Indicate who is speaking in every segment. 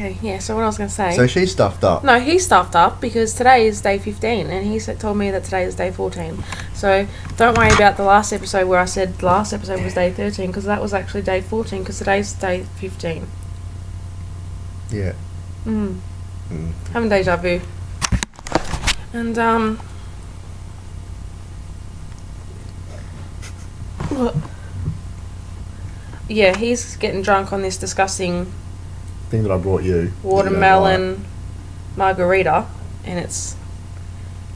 Speaker 1: Okay, yeah, so what I was going to say...
Speaker 2: So she stuffed up.
Speaker 1: No, he stuffed up because today is day 15 and he told me that today is day 14. So don't worry about the last episode where I said the last episode was day 13 because that was actually day 14 because today's day 15.
Speaker 2: Yeah.
Speaker 1: Having deja vu. And, yeah, he's getting drunk on this disgusting
Speaker 2: Thing that I brought you.
Speaker 1: watermelon margarita, and I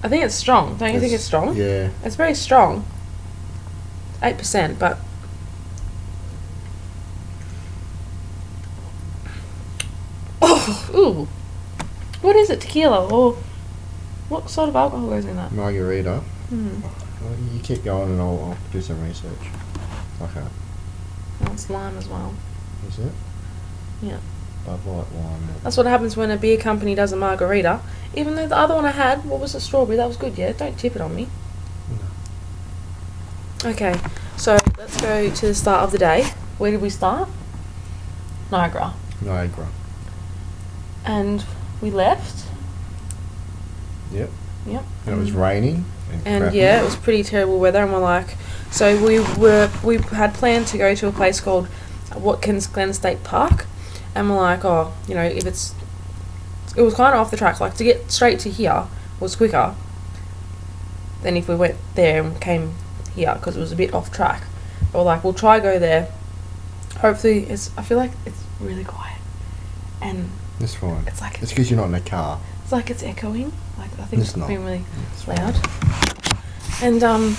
Speaker 1: think it's strong. Don't you think it's strong?
Speaker 2: Yeah.
Speaker 1: It's very strong. 8%, but ooh, what is it? Tequila or what sort of alcohol goes in that?
Speaker 2: Margarita. Well, you keep going and I'll do some research. Okay.
Speaker 1: Oh, it's lime as well.
Speaker 2: Is it?
Speaker 1: Yeah.
Speaker 2: Bud Light lime.
Speaker 1: That's what happens when a beer company does a margarita. Even though the other one I had, what was the strawberry? That was good, yeah? Don't tip it on me. No. Okay, so let's go to the start of the day. Where did we start? Niagara. And we left.
Speaker 2: Yep.
Speaker 1: Yep.
Speaker 2: And it was raining.
Speaker 1: And yeah, it was pretty terrible weather, and we're like... So we had planned to go to a place called Watkins Glen State Park. And we're like, oh, you know, if it was kind of off the track. Like, to get straight to here was quicker than if we went there and came here, because it was a bit off track. But we're like, we'll try go there. Hopefully, I feel like it's really quiet. And
Speaker 2: it's fine.
Speaker 1: It's like...
Speaker 2: It's because you're not in a car.
Speaker 1: It's like it's echoing. Like, I think it's being really loud. And, this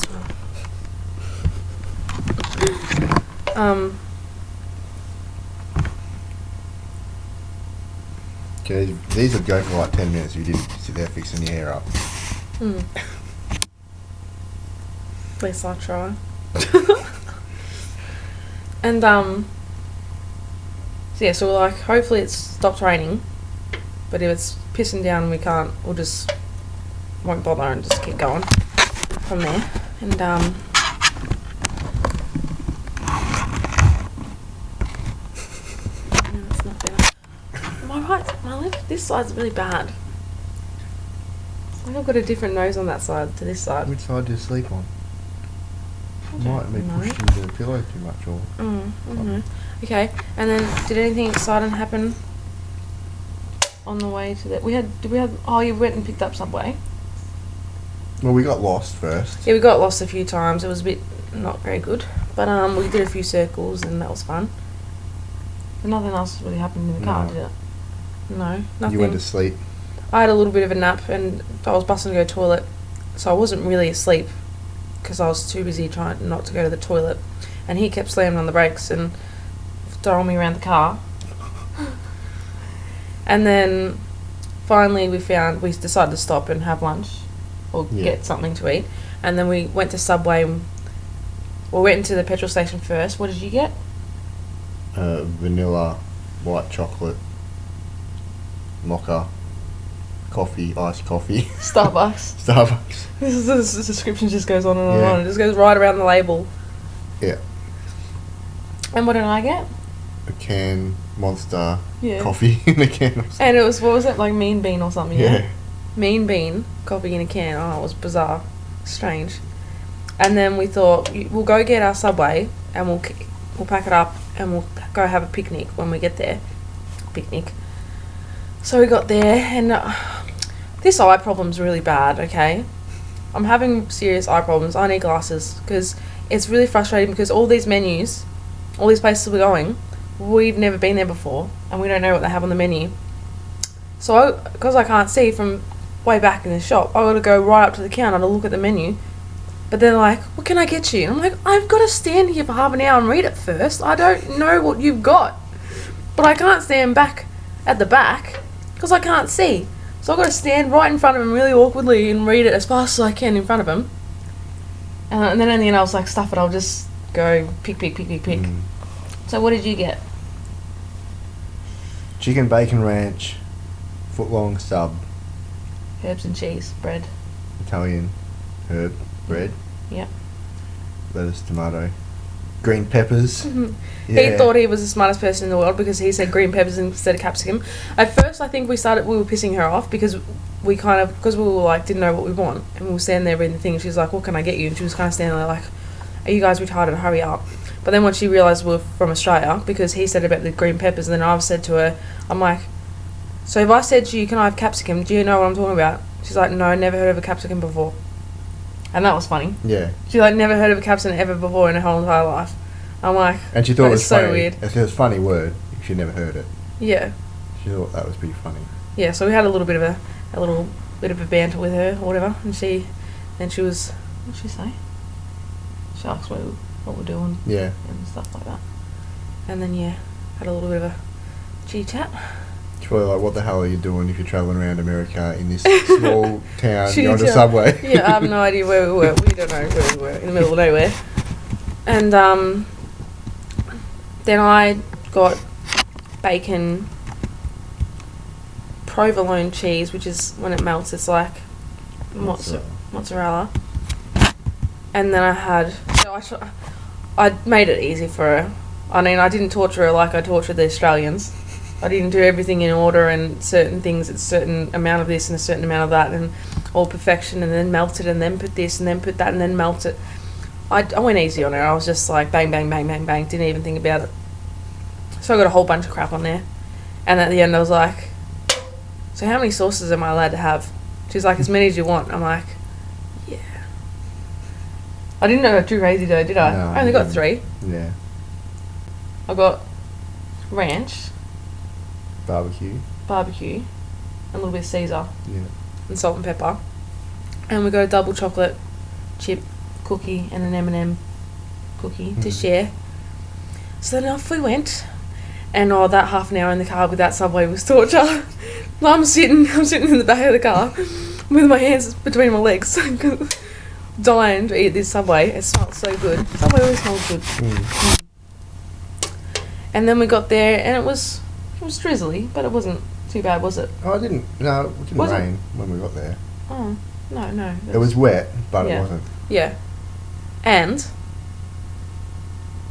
Speaker 1: one.
Speaker 2: Okay, these would go for like 10 minutes if you didn't sit there fixing your hair up.
Speaker 1: At least I'll try. And, so yeah, so we're like, hopefully it's stopped raining, but if it's pissing down and we can't, we'll just won't bother and just keep going from there. And, it's not better. My lip, this side's really bad. It's like I've got a different nose on that side to this side.
Speaker 2: Which side do you sleep on? Might be pushed into the pillow too much, or...
Speaker 1: I don't know. Okay, and then did anything exciting happen on the way to that? Oh, you went and picked up Subway.
Speaker 2: Well, we got lost first.
Speaker 1: Yeah, we got lost a few times. It was a bit not very good, but we did a few circles and that was fun. But nothing else really happened in the car, did it? No, nothing.
Speaker 2: You went to sleep.
Speaker 1: I had a little bit of a nap and I was busting to go to the toilet, so I wasn't really asleep because I was too busy trying not to go to the toilet, and he kept slamming on the brakes and throwing me around the car. And then finally we decided to stop and have lunch or get something to eat, and then we went to Subway and we went into the petrol station first. What did you get?
Speaker 2: Vanilla, white chocolate, mocha, coffee, iced coffee.
Speaker 1: Starbucks. This description just goes on and on and on. It just goes right around the label.
Speaker 2: Yeah.
Speaker 1: And what did I get?
Speaker 2: A can, Monster, coffee in a can.
Speaker 1: And it was, what was it, like Mean Bean or something? Yeah. Mean Bean, coffee in a can. Oh, it was bizarre. Strange. And then we thought, we'll go get our Subway and we'll pack it up and we'll go have a picnic when we get there. Picnic. So we got there, and this eye problem's really bad, okay? I'm having serious eye problems. I need glasses because it's really frustrating because all these menus, all these places we're going, we've never been there before and we don't know what they have on the menu. So because I can't see from way back in the shop, I've got to go right up to the counter to look at the menu. But they're like, what can I get you? And I'm like, I've got to stand here for half an hour and read it first. I don't know what you've got. But I can't stand back at the back because I can't see. So I've got to stand right in front of him really awkwardly and read it as fast as I can in front of him. And then in the end I was like, stuff it, I'll just go pick. So what did you get?
Speaker 2: Chicken bacon ranch, foot-long sub.
Speaker 1: Herbs and cheese, bread.
Speaker 2: Italian herb, bread.
Speaker 1: Yep.
Speaker 2: Lettuce, tomato. green peppers.
Speaker 1: He thought he was the smartest person in the world because he said green peppers instead of capsicum. At first, I think we were pissing her off because we were like, didn't know what we want. And we were standing there reading the thing and she's like, what can I get you? And she was kind of standing there like, are you guys retarded? Hurry up. But then when she realised we were from Australia, because he said about the green peppers, and then I've said to her, I'm like, so if I said to you, can I have capsicum? Do you know what I'm talking about? She's like, no, never heard of a capsicum before. And that was funny.
Speaker 2: Yeah.
Speaker 1: She like never heard of a capsicum ever before in her whole entire life. I'm like,
Speaker 2: and she thought it was
Speaker 1: so
Speaker 2: funny.
Speaker 1: weird.
Speaker 2: It was a funny word. She never heard it.
Speaker 1: Yeah.
Speaker 2: She thought that was pretty funny.
Speaker 1: Yeah. So we had a little bit of a banter with her or whatever, and she was, what did she say? She asked what we're doing.
Speaker 2: Yeah.
Speaker 1: And stuff like that. And then had a little bit of a chit chat.
Speaker 2: She's probably like, what the hell are you doing if you're travelling around America in this small town, you're on the
Speaker 1: tell.
Speaker 2: subway?
Speaker 1: Yeah, I have no idea where we were. We don't know where we were, in the middle of nowhere. And then I got bacon, provolone cheese, which is when it melts, it's like mozzarella. And then I made it easy for her. I mean, I didn't torture her like I tortured the Australians. I didn't do everything in order and certain things, it's a certain amount of this and a certain amount of that and all perfection, and then melt it and then put this and then put that and then melt it. I went easy on her. I was just like bang, bang, bang, bang, bang. Didn't even think about it. So I got a whole bunch of crap on there. And at the end I was like, so how many sauces am I allowed to have? She's like, as many as you want. I'm like, yeah. I didn't know I got too crazy though, did I?
Speaker 2: No,
Speaker 1: I only got 3.
Speaker 2: Yeah.
Speaker 1: I got ranch,
Speaker 2: Barbecue.
Speaker 1: and a little bit of Caesar.
Speaker 2: Yeah.
Speaker 1: And salt and pepper. And we got a double chocolate chip cookie and an M&M cookie to share. So then off we went. And that half an hour in the car with that Subway was torture. I'm sitting in the back of the car with my hands between my legs, dying to eat this Subway. It smelled so good. Subway always smells good. And then we got there, and it was drizzly, but it wasn't too bad, was it?
Speaker 2: Oh, it didn't rain when we got there.
Speaker 1: Oh, no.
Speaker 2: It was wet, but it wasn't.
Speaker 1: Yeah. And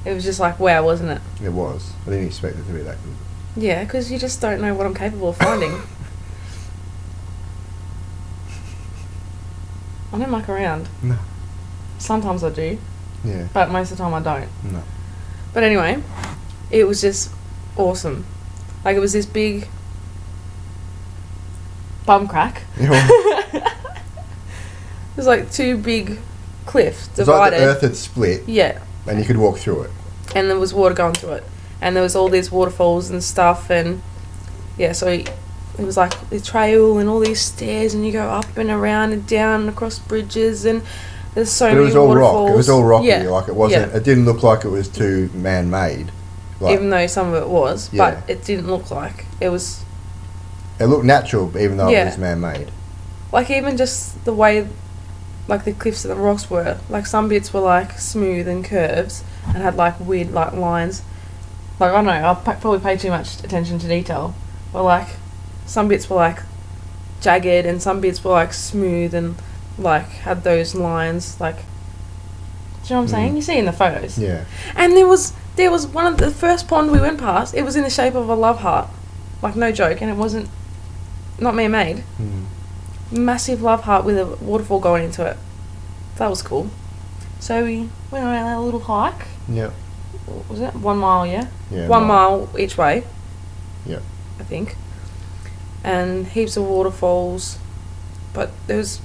Speaker 1: it was just like, wow, wasn't it?
Speaker 2: It was. I didn't expect it to be that good.
Speaker 1: Yeah, because you just don't know what I'm capable of finding. I don't muck around.
Speaker 2: No.
Speaker 1: Sometimes I do.
Speaker 2: Yeah.
Speaker 1: But most of the time I don't.
Speaker 2: No.
Speaker 1: But anyway, it was just awesome. Like, it was this big bum crack. It was like 2 big cliffs divided.
Speaker 2: It was like the earth had split.
Speaker 1: Yeah.
Speaker 2: And you could walk through it.
Speaker 1: And there was water going through it. And there was all these waterfalls and stuff, and yeah, so it was like the trail and all these stairs, and you go up and around and down and across bridges, and there's so many waterfalls.
Speaker 2: It was all rocky.
Speaker 1: Yeah.
Speaker 2: Like, it wasn't. It didn't look like it was too man-made. Like,
Speaker 1: even though some of it was,
Speaker 2: yeah.
Speaker 1: but it didn't look like it was.
Speaker 2: It looked natural, even though it was man-made.
Speaker 1: Like, even just the way, like, the cliffs and the rocks were. Like, some bits were like smooth and curves and had like weird like lines. Like, I don't know, I probably paid too much attention to detail, but like some bits were like jagged and some bits were like smooth and like had those lines. Like, do you know what I'm saying? You see in the photos.
Speaker 2: Yeah.
Speaker 1: And there was one of the first pond we went past. It was in the shape of a love heart, like, no joke, and it wasn't not man-made. Massive love heart with a waterfall going into it. That was cool. So we went on our little hike.
Speaker 2: Yeah.
Speaker 1: What was it? 1 mile, yeah?
Speaker 2: Yeah.
Speaker 1: 1 mile each way.
Speaker 2: Yeah.
Speaker 1: I think. And heaps of waterfalls. But it was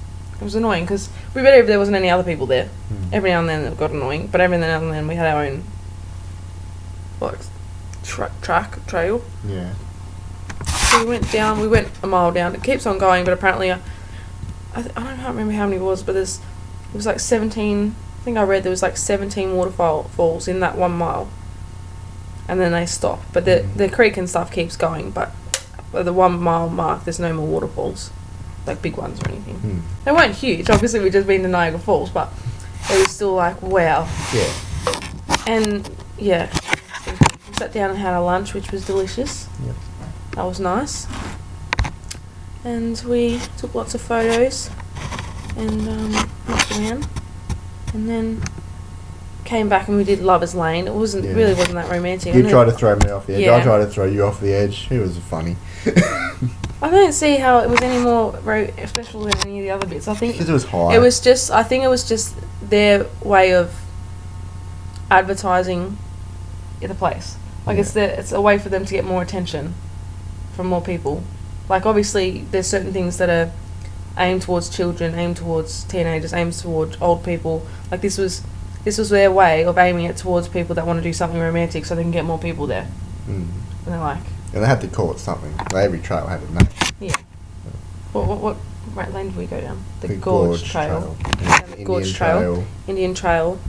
Speaker 1: annoying because we better if there wasn't any other people there. Every now and then it got annoying, but every now and then we had our own like trail.
Speaker 2: Yeah.
Speaker 1: So we went a mile down. It keeps on going, but apparently I can't remember how many it was, but it was like 17. I think I read there was like 17 waterfalls in that 1 mile, and then they stop. But the creek and stuff keeps going. But at the 1 mile mark, there's no more waterfalls, like big ones or anything. They weren't huge. Obviously, we'd just been to Niagara Falls, but it was still like, wow.
Speaker 2: Yeah.
Speaker 1: And yeah, we sat down and had our lunch, which was delicious.
Speaker 2: Yep.
Speaker 1: That was nice. And we took lots of photos and walked around. And then came back and we did Lover's Lane. It really wasn't that romantic.
Speaker 2: You tried to throw me off the edge.
Speaker 1: Yeah.
Speaker 2: I tried to throw you off the edge. It was funny.
Speaker 1: I don't see how it was any more special than any of the other bits. I think
Speaker 2: because it was high.
Speaker 1: I think it was just their way of advertising the place. Like it's a way for them to get more attention from more people. Like obviously there's certain things that are aimed towards children, aimed towards teenagers, aimed towards old people. Like this was their way of aiming it towards people that want to do something romantic, so they can get more people there. And they're like.
Speaker 2: And they had to call it something. Like every trail had a name.
Speaker 1: Yeah. What lane did we go down?
Speaker 2: The Gorge Trail.
Speaker 1: And the Gorge Trail. Indian Trail.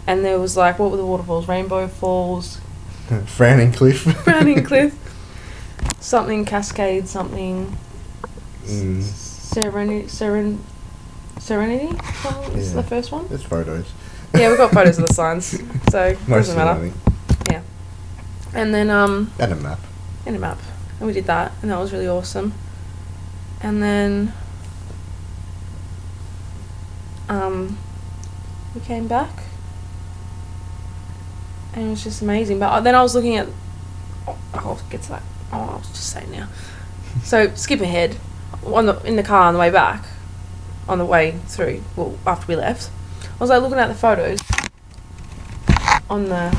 Speaker 1: And there was like, what were the waterfalls? Rainbow Falls.
Speaker 2: Frowning Cliff.
Speaker 1: Frowning Cliff. Something Cascade, something. Serenity. Serenity? Is the first one?
Speaker 2: There's photos.
Speaker 1: Yeah, we've got photos of the signs. So, it doesn't matter.
Speaker 2: Nothing.
Speaker 1: Yeah. And then,
Speaker 2: And a map.
Speaker 1: And a map. And we did that, and that was really awesome. And then we came back, and it was just amazing. But then I was looking at I'll get to that. I was just saying now. So skip ahead. In the car on the way back, on the way through, well, after we left, I was like looking at the photos on the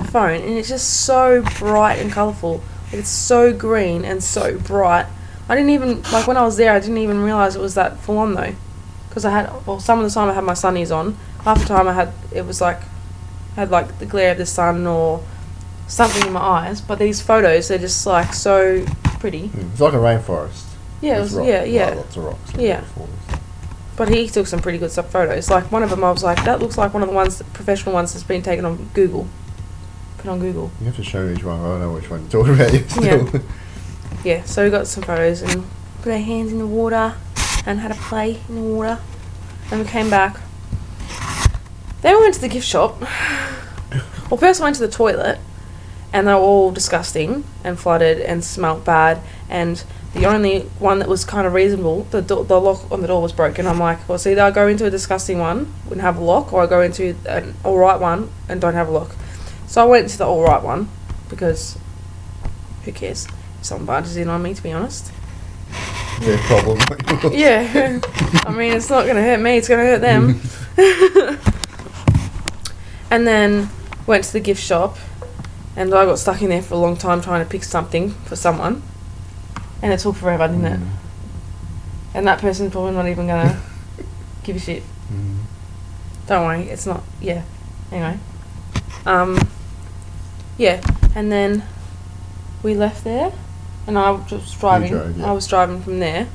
Speaker 1: phone, and it's just so bright and colourful. Like, it's so green and so bright. I didn't even, like when I was there, I didn't even realise it was that full on though, because some of the time I had my sunnies on. Half the time I had like the glare of the sun or something in my eyes. But these photos, they're just like so pretty.
Speaker 2: It's like a rainforest.
Speaker 1: Yeah,
Speaker 2: Lots of rocks.
Speaker 1: Yeah. But he took some pretty good photos. Like one of them, I was like, that looks like one of the professional ones that's been taken on Google. Put on Google.
Speaker 2: You have to show me which one. I don't know which one you're talking about yet still.
Speaker 1: Yeah, so we got some photos and put our hands in the water and had a play in the water. And we came back. Then we went to the gift shop. Well, first I went to the toilet, and they were all disgusting and flooded and smelt bad. And the only one that was kind of reasonable, the lock on the door was broken. I'm like, well, so either I go into a disgusting one and have a lock, or I go into an alright one and don't have a lock. So I went to the alright one, because who cares if someone barges in on me, to be honest.
Speaker 2: Their problem.
Speaker 1: Yeah. I mean, it's not going to hurt me, it's going to hurt them. And then went to the gift shop, and I got stuck in there for a long time trying to pick something for someone. And it took forever, didn't it? And that person's probably not even going to give a shit. Don't worry, it's not. Yeah. Anyway. Yeah. And then we left there, and I was just driving. I was driving from there.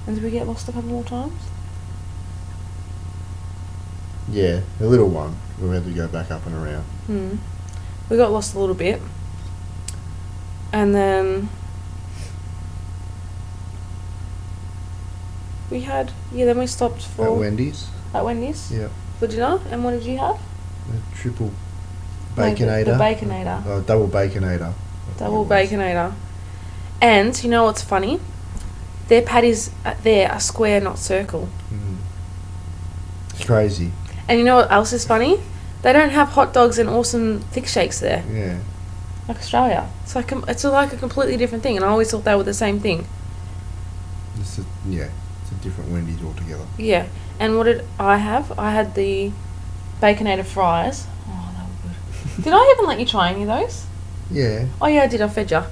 Speaker 1: And did we get lost a couple more times?
Speaker 2: Yeah, the little one. We had to go back up and around.
Speaker 1: We got lost a little bit. And then then we stopped for...
Speaker 2: At Wendy's.
Speaker 1: At Wendy's?
Speaker 2: Yeah.
Speaker 1: For dinner. And what did you have?
Speaker 2: The triple baconator.
Speaker 1: The baconator.
Speaker 2: Double baconator.
Speaker 1: Double baconator. And, you know what's funny? Their patties there are square, not circle.
Speaker 2: It's crazy.
Speaker 1: And you know what else is funny? They don't have hot dogs and awesome thick shakes there.
Speaker 2: Yeah.
Speaker 1: Like Australia. It's like a completely different thing, and I always thought they were the same thing.
Speaker 2: It's a different Wendy's altogether.
Speaker 1: Yeah. And what did I have? I had the baconator fries. Oh, they were good. Did I even let you try any of those?
Speaker 2: Yeah.
Speaker 1: Oh yeah, I did. I fed you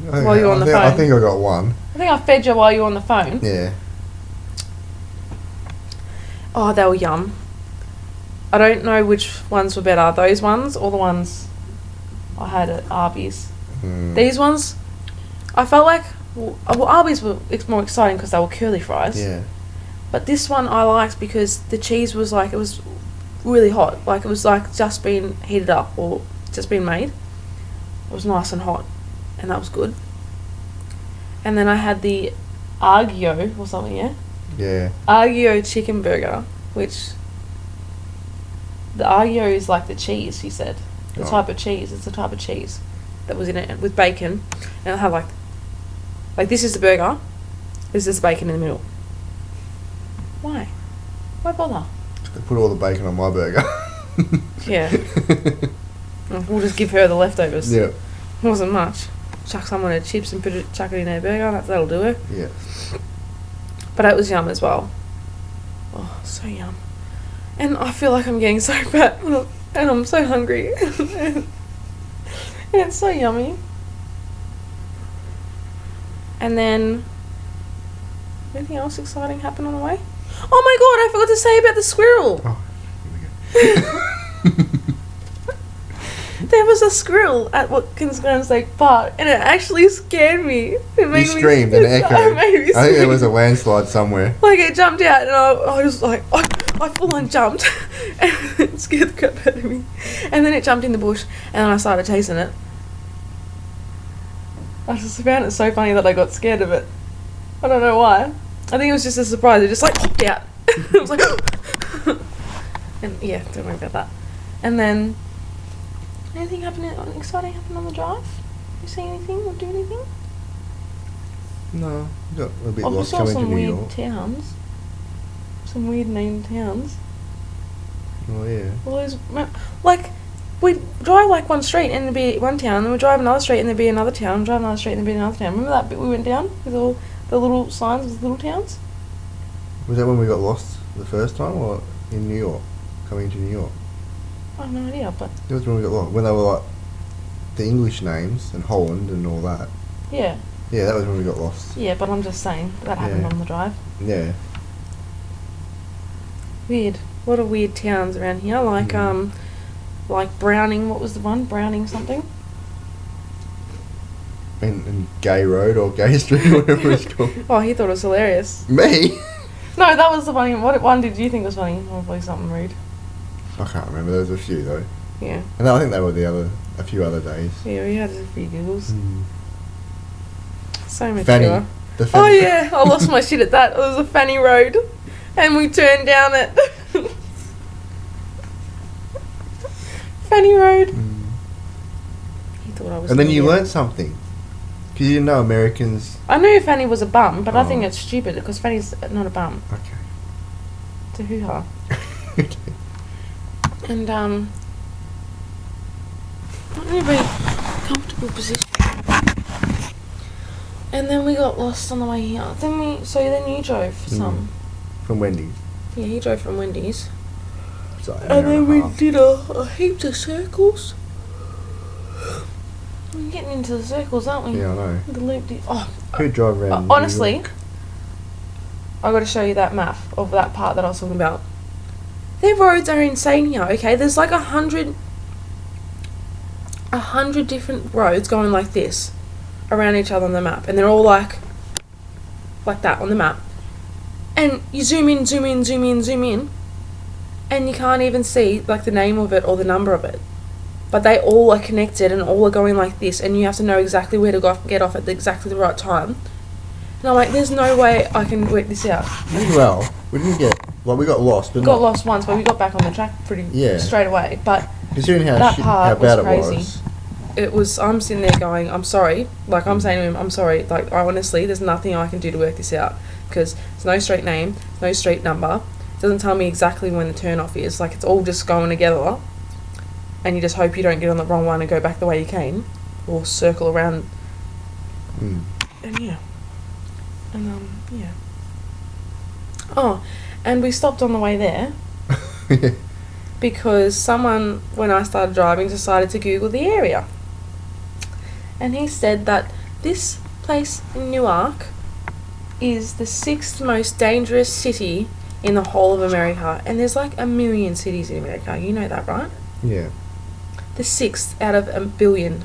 Speaker 1: while you were on the phone.
Speaker 2: I think I got one.
Speaker 1: I think I fed you while you were on the phone.
Speaker 2: Yeah.
Speaker 1: Oh, they were yum. I don't know which ones were better, those ones or the ones I had at Arby's. These ones, I felt like, well, Arby's were more exciting because they were curly fries.
Speaker 2: Yeah.
Speaker 1: But this one I liked because the cheese was like, it was really hot. Like it was like just been heated up or just been made. It was nice and hot, and that was good. And then I had the Aglio or something, yeah?
Speaker 2: Yeah.
Speaker 1: Aglio chicken burger, which... The Aglio is like the cheese, he said. The type of cheese. It's the type of cheese that was in it with bacon. And it had like this is the burger. This is bacon in the middle. Why? Why bother?
Speaker 2: They put all the bacon on my burger.
Speaker 1: Yeah. We'll just give her the leftovers.
Speaker 2: Yeah.
Speaker 1: It wasn't much. Chuck some on her chips and chuck it in her burger. That'll do her.
Speaker 2: Yeah.
Speaker 1: But it was yum as well. Oh, so yum. And I feel like I'm getting so fat. And I'm so hungry. And it's so yummy. And then, anything else exciting happen on the way? Oh my god, I forgot to say about the squirrel.
Speaker 2: Oh, here we go.
Speaker 1: There was a squirrel at Watkins Glen State Park, and it actually scared me. It made
Speaker 2: You screamed and it echoed.
Speaker 1: It made me
Speaker 2: I think there was a
Speaker 1: scream.
Speaker 2: landslide somewhere.
Speaker 1: Like, it jumped out, and I was like, I full on jumped, and it scared the crap out of me. And then it jumped in the bush, and then I started chasing it. I just found it so funny that I got scared of it. I don't know why. I think it was just a surprise. It just like popped out. It was like, and yeah, don't worry about that. And then, anything exciting happened on the drive? You see anything or do anything?
Speaker 2: No, we got a bit
Speaker 1: We
Speaker 2: lost
Speaker 1: saw
Speaker 2: coming to
Speaker 1: some
Speaker 2: New
Speaker 1: weird
Speaker 2: York.
Speaker 1: towns. Some weird named towns.
Speaker 2: Oh yeah.
Speaker 1: Well, like, we'd drive like one street and there'd be one town, and then we'd drive another street and there'd be another town, drive another street and there'd be another town. Remember that bit we went down with all the little signs with little towns?
Speaker 2: Was that when we got lost the first time, or in New York, coming to New York?
Speaker 1: I have no idea, but
Speaker 2: It was when we got lost. When they were like the English names and Holland and all that.
Speaker 1: yeah.
Speaker 2: Yeah, that was when we got lost.
Speaker 1: Yeah, but I'm just saying, that happened
Speaker 2: Yeah.
Speaker 1: on the drive.
Speaker 2: Yeah.
Speaker 1: Weird. A lot of weird towns around here, like Browning, what was the one? Browning something?
Speaker 2: And Gay Road or Gay Street or whatever it's called.
Speaker 1: Oh, he thought it was hilarious.
Speaker 2: Me?
Speaker 1: No, that was the funny. What one did you think was funny? Probably something rude.
Speaker 2: I can't remember. There was a few though.
Speaker 1: Yeah.
Speaker 2: And I think they were a few other days.
Speaker 1: Yeah, we had a few giggles. So mature.
Speaker 2: Fanny. The
Speaker 1: Oh
Speaker 2: Fanny.
Speaker 1: yeah, I lost my shit at that. It was a Fanny Road, and we turned down it. Fanny Road. He thought I was.
Speaker 2: And then
Speaker 1: an
Speaker 2: you
Speaker 1: idiot.
Speaker 2: learnt something. Because you didn't know Americans...
Speaker 1: I knew Fanny was a bum, but I think
Speaker 2: Oh.
Speaker 1: it's stupid because Fanny's not a bum.
Speaker 2: Okay.
Speaker 1: It's a hoo-ha.
Speaker 2: Okay.
Speaker 1: And not in a very comfortable position. And then we got lost on the way here. Then you drove some.
Speaker 2: From Wendy's.
Speaker 1: Yeah, he drove from Wendy's.
Speaker 2: So,
Speaker 1: And then we did a heaps of circles. We're getting into the circles, aren't we?
Speaker 2: Yeah, I know.
Speaker 1: The loop.
Speaker 2: Who'd drive around New
Speaker 1: Honestly,
Speaker 2: York?
Speaker 1: I got to show you that map of that part that I was talking about. Their roads are insane here. Okay, there's like 100 different roads going like this around each other on the map, and they're all like that on the map. And you zoom in, zoom in, zoom in, zoom in, and you can't even see like the name of it or the number of it. But they all are connected and all are going like this, and you have to know exactly where to get off at exactly the right time. And I'm like, there's no way I can work this out.
Speaker 2: Well, we didn't get... Well, we got lost, but
Speaker 1: We got lost once, but we got back on the track pretty straight away. But
Speaker 2: considering how
Speaker 1: that part
Speaker 2: bad
Speaker 1: was crazy.
Speaker 2: it was.
Speaker 1: It was, I'm sitting there going, I'm sorry. Like, I'm saying to him, I'm sorry. Like, honestly, there's nothing I can do to work this out. Because there's no street name, no street number. It doesn't tell me exactly when the turn off is. Like, it's all just going together. And you just hope you don't get on the wrong one and go back the way you came. Or circle around. And yeah. And, yeah. Oh, and we stopped on the way there. Because someone, when I started driving, decided to Google the area. And he said that this place in Newark is the 6th most dangerous city in the whole of America. And there's like 1 million cities in America. You know that, right?
Speaker 2: Yeah.
Speaker 1: The 6th out of 1 billion.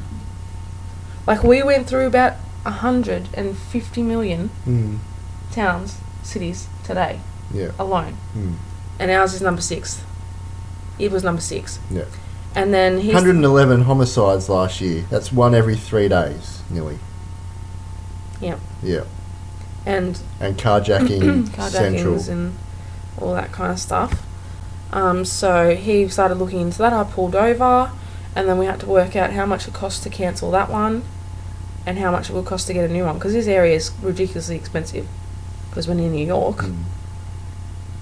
Speaker 1: Like, we went through about 150 million towns, cities today.
Speaker 2: Yeah.
Speaker 1: Alone. And ours is number 6. It was number 6.
Speaker 2: Yeah.
Speaker 1: And then
Speaker 2: 111 homicides last year. That's one every 3 days, nearly.
Speaker 1: Yeah.
Speaker 2: Yeah.
Speaker 1: And
Speaker 2: carjacking central.
Speaker 1: carjackings and all that kind of stuff. So he started looking into that. I pulled over, and then we had to work out how much it cost to cancel that one, and how much it would cost to get a new one. Because this area is ridiculously expensive. Because we're in New York.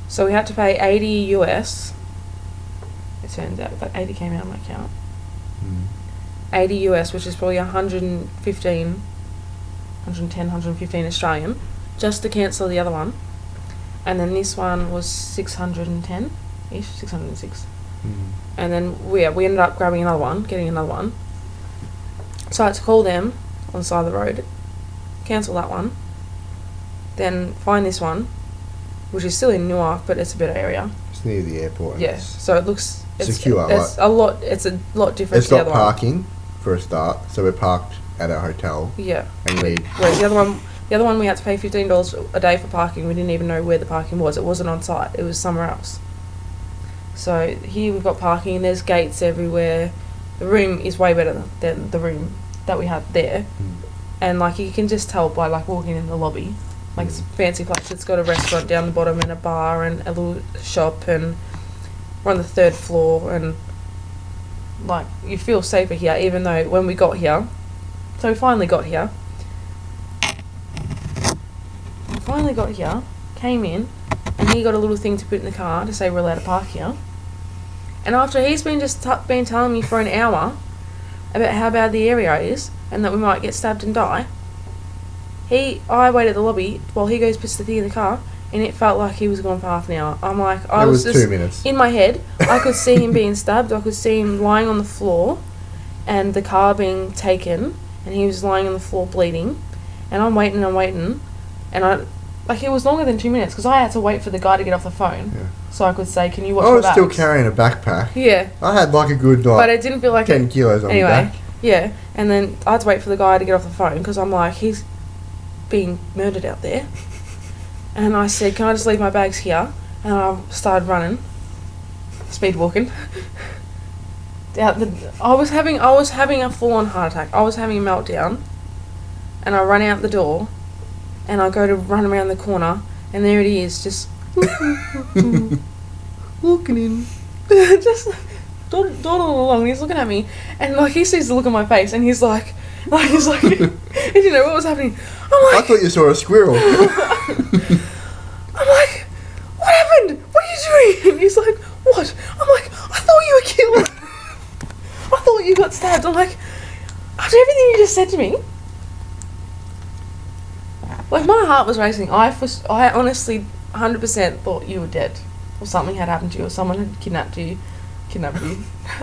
Speaker 1: So we had to pay 80 US. It turns out that 80 came out of my account. 80 US, which is probably 110, 115 Australian, just to cancel the other one. And then this one was 610-ish, 606. And then we ended up grabbing another one, getting another one. So I had to call them on the side of the road, cancel that one, then find this one, which is still in Newark, but it's a better area.
Speaker 2: It's near the airport.
Speaker 1: Yeah, so it looks
Speaker 2: secure.
Speaker 1: It's a lot different.
Speaker 2: It's not parking for a start, so we're parked at our hotel.
Speaker 1: Yeah.
Speaker 2: And you need.
Speaker 1: Whereas the other one we had to pay $15 a day for parking. We didn't even know where the parking was. It wasn't on site. It was somewhere else. So here we've got parking. There's gates everywhere. The room is way better than the room that we had there. And like you can just tell by like walking in the lobby. Like it's a fancy place. It's got a restaurant down the bottom and a bar and a little shop, and we're on the 3rd floor, and like you feel safer here, even though when we got here, so we finally got here, came in, and he got a little thing to put in the car to say we're allowed to park here. And after he's been been telling me for an hour about how bad the area is and that we might get stabbed and die, I waited at the lobby while he goes puts the thing in the car, and it felt like he was gone for half an hour. I'm like,
Speaker 2: it was just 2 minutes.
Speaker 1: In my head, I could see him being stabbed, I could see him lying on the floor, and the car being taken, and he was lying on the floor bleeding, and I'm waiting, and it was longer than 2 minutes, because I had to wait for the guy to get off the phone, so I could say, can you watch my bags?
Speaker 2: I was still carrying a backpack.
Speaker 1: Yeah.
Speaker 2: I had like a good,
Speaker 1: but it didn't feel like
Speaker 2: 10 kilos on my back.
Speaker 1: Yeah, and then I had to wait for the guy to get off the phone, because I'm like, he's being murdered out there. And I said, can I just leave my bags here? And I started running, speed walking. I was having a full-on heart attack. I was having a meltdown, and I run out the door, and I go to run around the corner, and there it is, just walking in, just dawdling along. And he's looking at me, and like he sees the look on my face, and he's like, he didn't know what was happening. I'm like,
Speaker 2: I thought you saw a squirrel.
Speaker 1: I'm like, what happened? What are you doing? And he's like, what? I'm like, I thought you were killed. I thought you got stabbed. I'm like, after everything you just said to me, like my heart was racing. I honestly 100% thought you were dead, or something had happened to you, or someone had kidnapped you,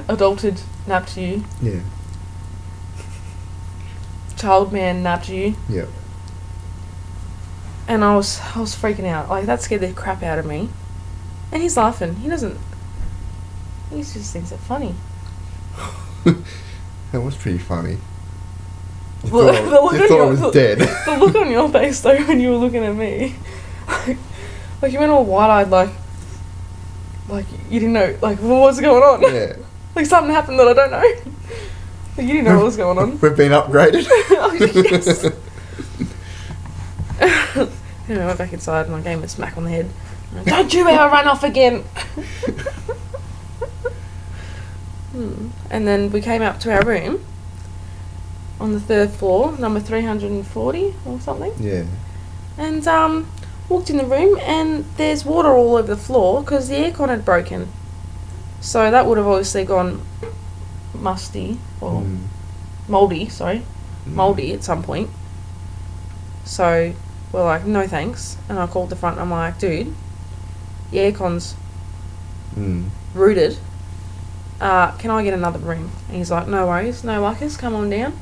Speaker 1: adulted, napped you.
Speaker 2: Yeah.
Speaker 1: Child man napped you.
Speaker 2: Yeah.
Speaker 1: And I was freaking out. Like that scared the crap out of me. And he's laughing. He just thinks it's funny.
Speaker 2: That was pretty funny. You
Speaker 1: thought
Speaker 2: I was dead.
Speaker 1: The look on your face though when you were looking at me, like you went all wide-eyed, like you didn't know, like what's going on?
Speaker 2: Yeah.
Speaker 1: Like something happened that I don't know. Like, you didn't know what was going on.
Speaker 2: We've been upgraded.
Speaker 1: Oh, yes. Anyway, I went back inside and I gave him a smack on the head. Like, don't you ever run off again. And then we came up to our room on the 3rd floor, number 340 or something.
Speaker 2: Yeah.
Speaker 1: And walked in the room, and there's water all over the floor because the aircon had broken. So that would have obviously gone musty or mouldy at some point. So we're like, no thanks. And I called the front and I'm like, dude, the aircon's rooted. Can I get another room? And he's like, no worries, no worries, come on down.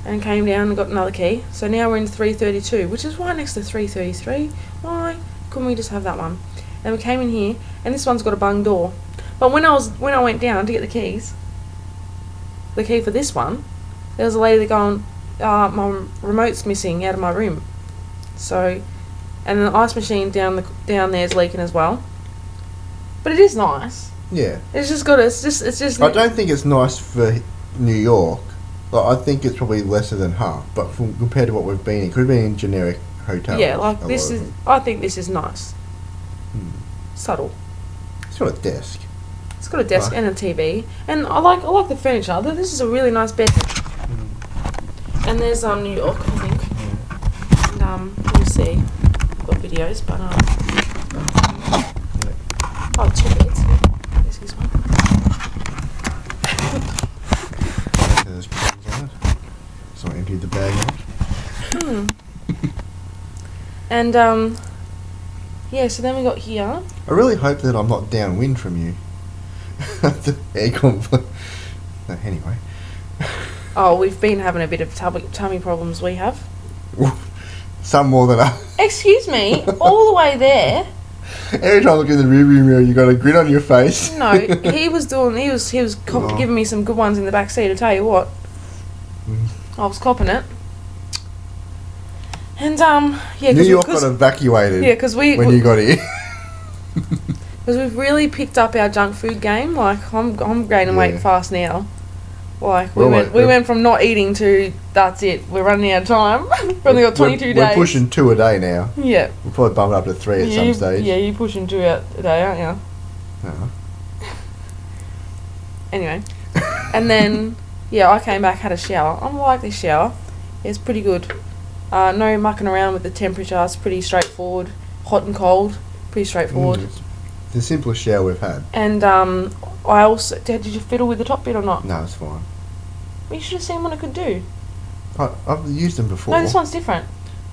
Speaker 1: And came down and got another key. So now we're in 332, which is right next to 333. Why couldn't we just have that one? And we came in here, and this one's got a bung door. But when I went down to get the key for this one, there was a lady going, my remote's missing out of my room. So, and the ice machine down there is leaking as well. But it is nice.
Speaker 2: Yeah.
Speaker 1: It's just.
Speaker 2: I don't think it's nice for New York. Like, I think it's probably lesser than half. But compared to what we've been in, could have been in generic hotels.
Speaker 1: Yeah, like this is. I think this is nice. Subtle.
Speaker 2: It's got a desk.
Speaker 1: It's got a desk and a TV, and I like the furniture. This is a really nice bed. And there's New York, I think. And you'll see. I've got videos, but Oh, 2 bits. This is one.
Speaker 2: There's problems on it. So I emptied the bag out.
Speaker 1: And, yeah, so then we got here.
Speaker 2: I really hope that I'm not downwind from you. The aircon. No, anyway.
Speaker 1: Oh, we've been having a bit of tummy problems, we have.
Speaker 2: Some more than others.
Speaker 1: Excuse me, all the way there.
Speaker 2: Every time I look in the rearview mirror, you got a grin on your face.
Speaker 1: No, he was giving me some good ones in the back seat, I tell you what. I was copping it. And, yeah,
Speaker 2: New York got evacuated.
Speaker 1: Yeah, because
Speaker 2: when you got here.
Speaker 1: Because we've really picked up our junk food game. Like, I'm gaining weight fast now. Like, we went from not eating to, that's it, we're running out of time. We've only got 22 days.
Speaker 2: We're pushing 2 a day now.
Speaker 1: Yeah.
Speaker 2: We'll probably bump it up to 3 at some stage.
Speaker 1: Yeah, you're pushing 2 out a day, aren't you? Anyway. And then, yeah, I came back, had a shower. I like this shower. It's pretty good. No mucking around with the temperature. It's pretty straightforward. Hot and cold. Pretty straightforward.
Speaker 2: It's the simplest shower we've had.
Speaker 1: And I also... Did you fiddle with the top bit or not?
Speaker 2: No, it's fine.
Speaker 1: You should have seen what I could do.
Speaker 2: I've used them before.
Speaker 1: No, this one's different.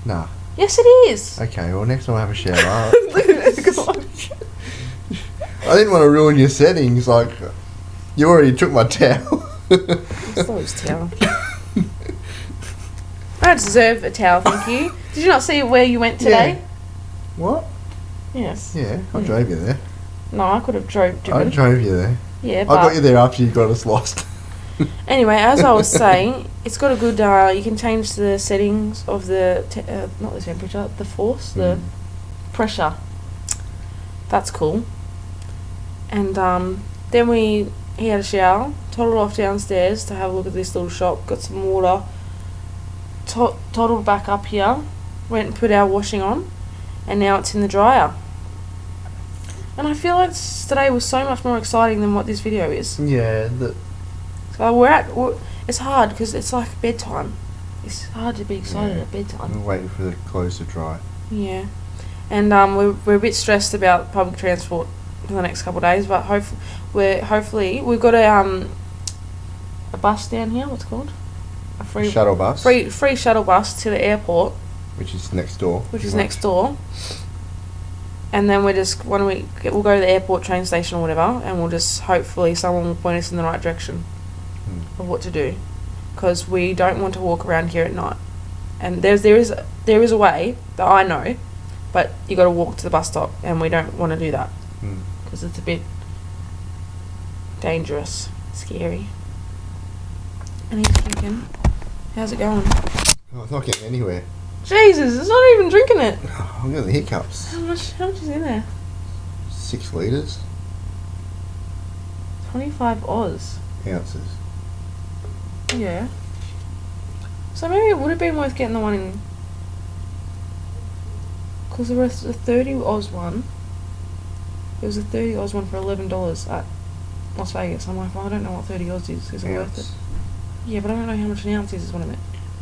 Speaker 2: Nah.
Speaker 1: Yes, it is.
Speaker 2: Okay, well, next time I have a shower... I didn't want to ruin your settings. Like, you already took my towel.
Speaker 1: I thought it was towel. I deserve a towel, thank you. Did you not see where you went today?
Speaker 2: Yeah. What?
Speaker 1: Yes.
Speaker 2: Yeah, I drove you there.
Speaker 1: No, I could have driven.
Speaker 2: I drove you there.
Speaker 1: Yeah, but...
Speaker 2: I got you there after you got us lost.
Speaker 1: Anyway, as I was saying, it's got a good... you can change the settings of the... not the temperature, the force, the pressure. That's cool. And then he had a shower, toddled off downstairs to have a look at this little shop, got some water, toddled back up here, went and put our washing on, and now it's in the dryer. And I feel like today was so much more exciting than what this video is.
Speaker 2: Yeah.
Speaker 1: So it's hard because it's like bedtime. It's hard to be excited at bedtime.
Speaker 2: I'm waiting for the clothes to dry.
Speaker 1: Yeah. And we're a bit stressed about public transport for the next couple of days, but hopefully we've got a bus down here. What's it called? A free
Speaker 2: shuttle bus.
Speaker 1: Free shuttle bus to the airport,
Speaker 2: which is next door.
Speaker 1: Next door. And then we'll go to the airport train station or whatever, and we'll just hopefully someone will point us in the right direction of what to do, because we don't want to walk around here at night. And there is a way that I know, but you got to walk to the bus stop, and we don't want to do that because it's a bit dangerous, scary. And he's thinking, how's it going?
Speaker 2: Oh, it's not getting anywhere.
Speaker 1: Jesus, it's not even drinking it.
Speaker 2: I'm getting the hiccups.
Speaker 1: How much is in there?
Speaker 2: 6 litres.
Speaker 1: 25 Oz.
Speaker 2: Ounces.
Speaker 1: Yeah. So maybe it would have been worth getting the one in... Because there was a 30 Oz one. There was a 30 Oz one for $11 at Las Vegas. I'm like, well, I don't know what 30 Oz is. Is it worth it? Yeah, but I don't know how much an ounce is what I meant.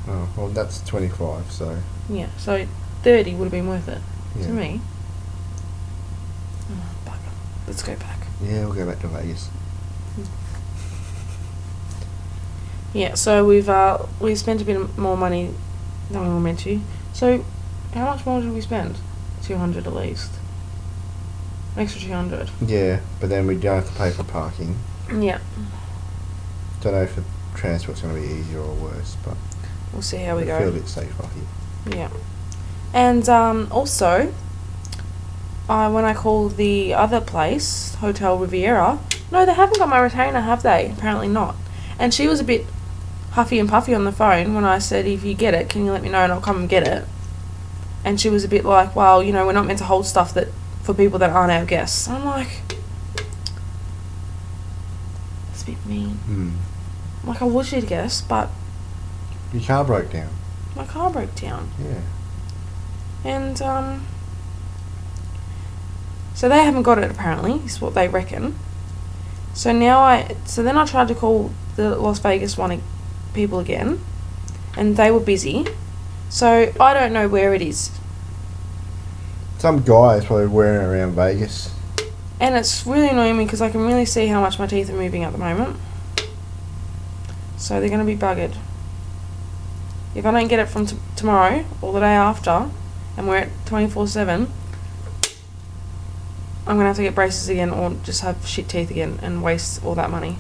Speaker 2: Oh, well, that's 25, so...
Speaker 1: Yeah, so 30 would have been worth it to me. Oh, bugger. Let's go back.
Speaker 2: Yeah, we'll go back to Vegas.
Speaker 1: Yeah, so we've spent a bit more money than we were meant to. So, how much more did we spend? 200 at least. An extra 200.
Speaker 2: Yeah, but then we don't have to pay for parking.
Speaker 1: Yeah.
Speaker 2: Don't know if the transport's going to be easier or worse, but...
Speaker 1: We'll see how we go.
Speaker 2: I feel a bit safer here.
Speaker 1: Yeah. And also, when I called the other place, Hotel Riviera, no, they haven't got my retainer, have they? Apparently not. And she was a bit huffy and puffy on the phone when I said, if you get it, can you let me know and I'll come and get it? And she was a bit like, well, you know, we're not meant to hold stuff that for people that aren't our guests. I'm like, that's a bit mean. Like, I was your guest, but...
Speaker 2: Your car broke down.
Speaker 1: My car broke down.
Speaker 2: Yeah.
Speaker 1: And, so they haven't got it, apparently, is what they reckon. So then I tried to call the Las Vegas people again, and they were busy. So I don't know where it is.
Speaker 2: Some guy is probably wearing it around Vegas.
Speaker 1: And it's really annoying me because I can really see how much my teeth are moving at the moment. So they're going to be buggered. If I don't get it from tomorrow or the day after, and we're at 24/7, I'm going to have to get braces again or just have shit teeth again and waste all that money.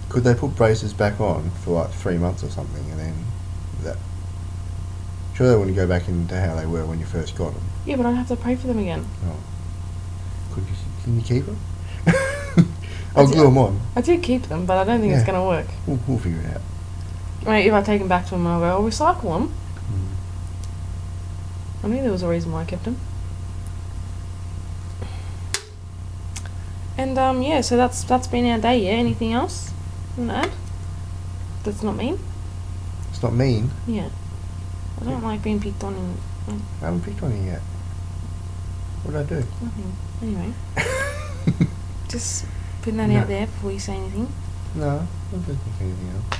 Speaker 2: Could they put braces back on for like 3 months or something, and then that? Sure, they wouldn't go back into how they were when you first got them.
Speaker 1: Yeah, but I'd have to pay for them again.
Speaker 2: Oh, can you keep them? I'll glue them on.
Speaker 1: I do keep them, but I don't think it's going to work.
Speaker 2: We'll figure it out.
Speaker 1: Mate, if I take them back to them, I'll go, I'll recycle them. I knew there was a reason why I kept them. And yeah, so that's been our day. Yeah, anything else you want to add? That's not mean.
Speaker 2: It's not mean.
Speaker 1: Yeah, I don't like being picked on.
Speaker 2: I haven't picked on you yet. What did I do?
Speaker 1: Nothing. Anyway, just putting that out there before you say anything.
Speaker 2: No, I don't think anything else.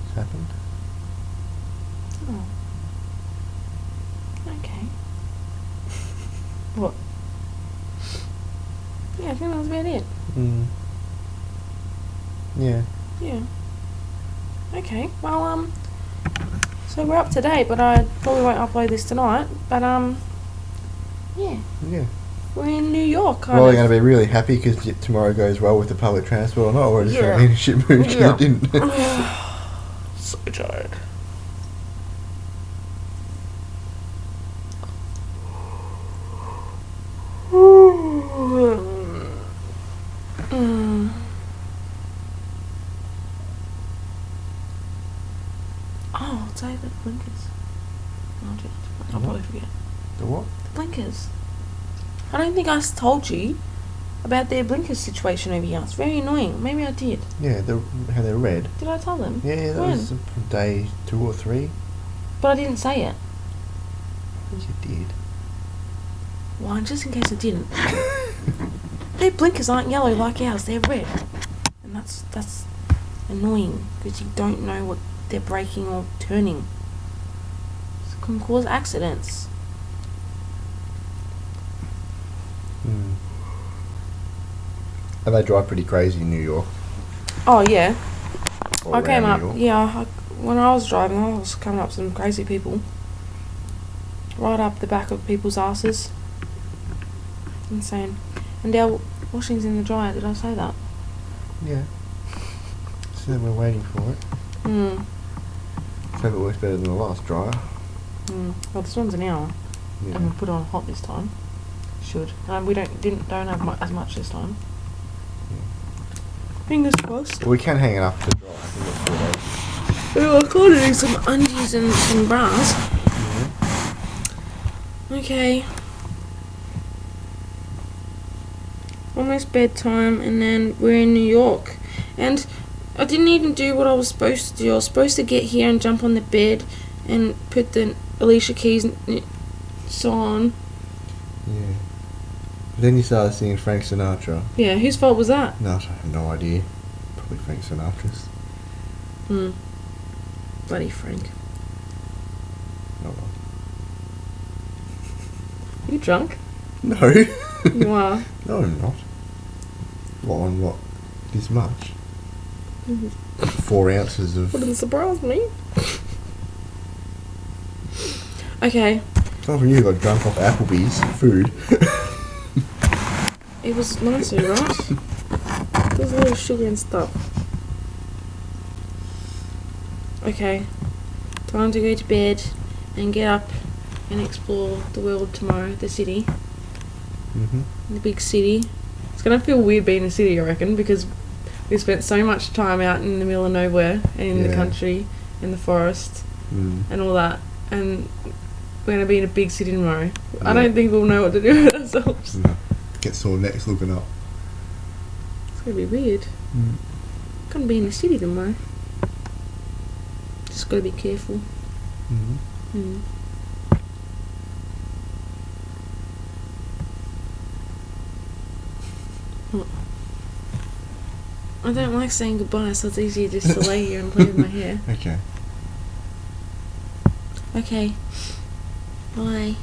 Speaker 2: It's happened.
Speaker 1: Oh. Okay. What? Yeah, I think that was about it.
Speaker 2: Yeah.
Speaker 1: Yeah. Okay, well, so we're up to date, but I probably won't upload this tonight, but, yeah.
Speaker 2: Yeah.
Speaker 1: We're in New York.
Speaker 2: We're going to be really happy because tomorrow goes well with the public transport or not, or just a shit move because it didn't.
Speaker 1: So tired. Oh, I'll say the blinkers. I'll probably forget.
Speaker 2: The what?
Speaker 1: The blinkers. I don't think I told you about their blinkers situation over here. It's very annoying. Maybe I did.
Speaker 2: Yeah, how they're red.
Speaker 1: Did I tell them?
Speaker 2: Yeah, that was from day 2 or 3.
Speaker 1: But I didn't say it.
Speaker 2: I think you did.
Speaker 1: Well, just in case I didn't. Their blinkers aren't yellow like ours. They're red. And that's annoying because you don't know what they're braking or turning. It can cause accidents.
Speaker 2: And they drive pretty crazy in New York.
Speaker 1: Oh, yeah.
Speaker 2: Or
Speaker 1: I came
Speaker 2: around
Speaker 1: up,
Speaker 2: New York.
Speaker 1: yeah, when I was driving, I was coming up some crazy people. Right up the back of people's asses. Insane. And our washing's in the dryer, did I say that?
Speaker 2: Yeah. So then we're waiting for it. Hope it works better than the last dryer.
Speaker 1: Well, this one's an hour.
Speaker 2: Yeah.
Speaker 1: And we put it on hot this time. Should. We don't have as much this time. Fingers crossed.
Speaker 2: Well, we can hang it up to dry.
Speaker 1: Oh, I can't do some undies and some bras. Okay. Almost bedtime, and then we're in New York. And I didn't even do what I was supposed to do. I was supposed to get here and jump on the bed and put the Alicia Keys song.
Speaker 2: Yeah. Then you started singing Frank Sinatra.
Speaker 1: Yeah, whose fault was that?
Speaker 2: No, I have no idea. Probably Frank Sinatra's.
Speaker 1: Bloody Frank.
Speaker 2: Oh well.
Speaker 1: You drunk?
Speaker 2: No.
Speaker 1: You are.
Speaker 2: No, I'm not. What? This much? 4 ounces of...
Speaker 1: Wouldn't surprise me. Okay.
Speaker 2: It's not from you, got drunk off Applebee's food.
Speaker 1: It was nicer, right? There's a little sugar and stuff. Okay. Time to go to bed and get up and explore the world tomorrow, the city. The big city. It's going to feel weird being in a city, I reckon, because we spent so much time out in the middle of nowhere and in the country, in the forest, and all that. And we're going to be in a big city tomorrow. I don't think we'll know what to do with ourselves.
Speaker 2: No. Get sore necks looking up.
Speaker 1: It's going to be weird. Going to be in the city tomorrow. Just got to be careful. I don't like saying goodbye, so it's easier just to lay here and play with my hair.
Speaker 2: Okay.
Speaker 1: Okay. Bye.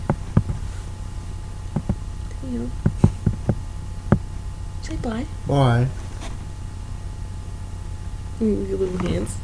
Speaker 1: you know. Say bye.
Speaker 2: Bye.
Speaker 1: Your little hands.